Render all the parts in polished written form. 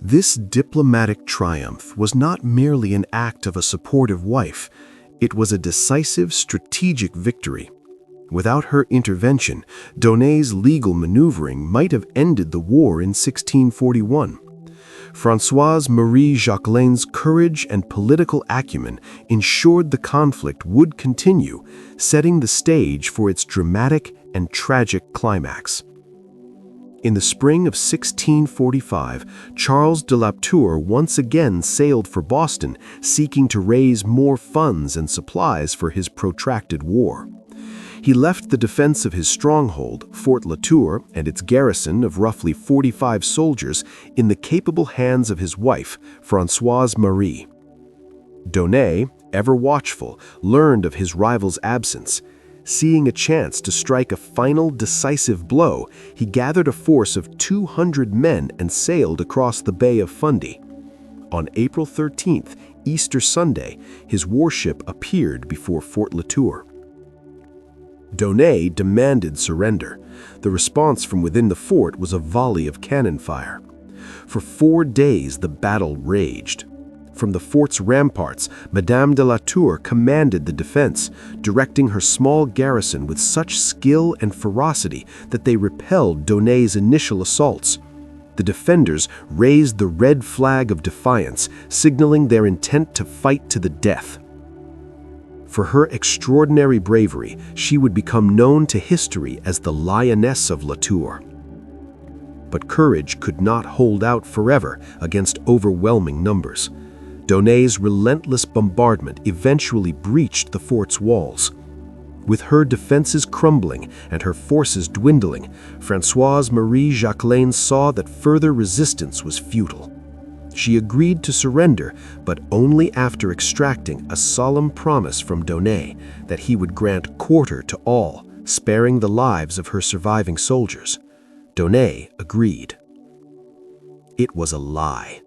This diplomatic triumph was not merely an act of a supportive wife, it was a decisive strategic victory. Without her intervention, Donné's legal maneuvering might have ended the war in 1641. Françoise-Marie Jacquelin's courage and political acumen ensured the conflict would continue, setting the stage for its dramatic and tragic climax. In the spring of 1645, Charles de La Tour once again sailed for Boston, seeking to raise more funds and supplies for his protracted war. He left the defense of his stronghold, Fort La Tour, and its garrison of roughly 45 soldiers in the capable hands of his wife, Françoise-Marie. Donné, ever watchful, learned of his rival's absence. Seeing a chance to strike a final decisive blow, he gathered a force of 200 men and sailed across the Bay of Fundy. On April 13th, Easter Sunday, his warship appeared before Fort La Tour. Donné demanded surrender. The response from within the fort was a volley of cannon fire. For 4 days the battle raged. From the fort's ramparts, Madame de La Tour commanded the defense, directing her small garrison with such skill and ferocity that they repelled Donné's initial assaults. The defenders raised the red flag of defiance, signaling their intent to fight to the death. For her extraordinary bravery, she would become known to history as the Lioness of La Tour. But courage could not hold out forever against overwhelming numbers. Donné's relentless bombardment eventually breached the fort's walls. With her defenses crumbling and her forces dwindling, Françoise-Marie Jacquelin saw that further resistance was futile. She agreed to surrender, but only after extracting a solemn promise from Donné that he would grant quarter to all, sparing the lives of her surviving soldiers. Donné agreed. It was a lie.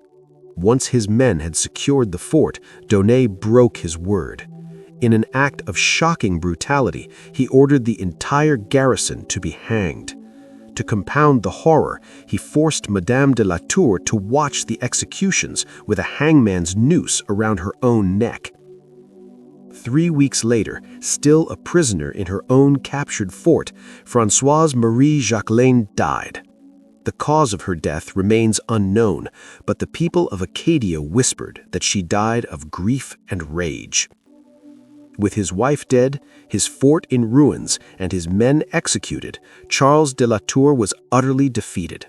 Once his men had secured the fort, Donné broke his word. In an act of shocking brutality, he ordered the entire garrison to be hanged. To compound the horror, he forced Madame de La Tour to watch the executions with a hangman's noose around her own neck. 3 weeks later, still a prisoner in her own captured fort, Françoise-Marie Jacquelin died. The cause of her death remains unknown, but the people of Acadia whispered that she died of grief and rage. With his wife dead, his fort in ruins, and his men executed, Charles de La Tour was utterly defeated.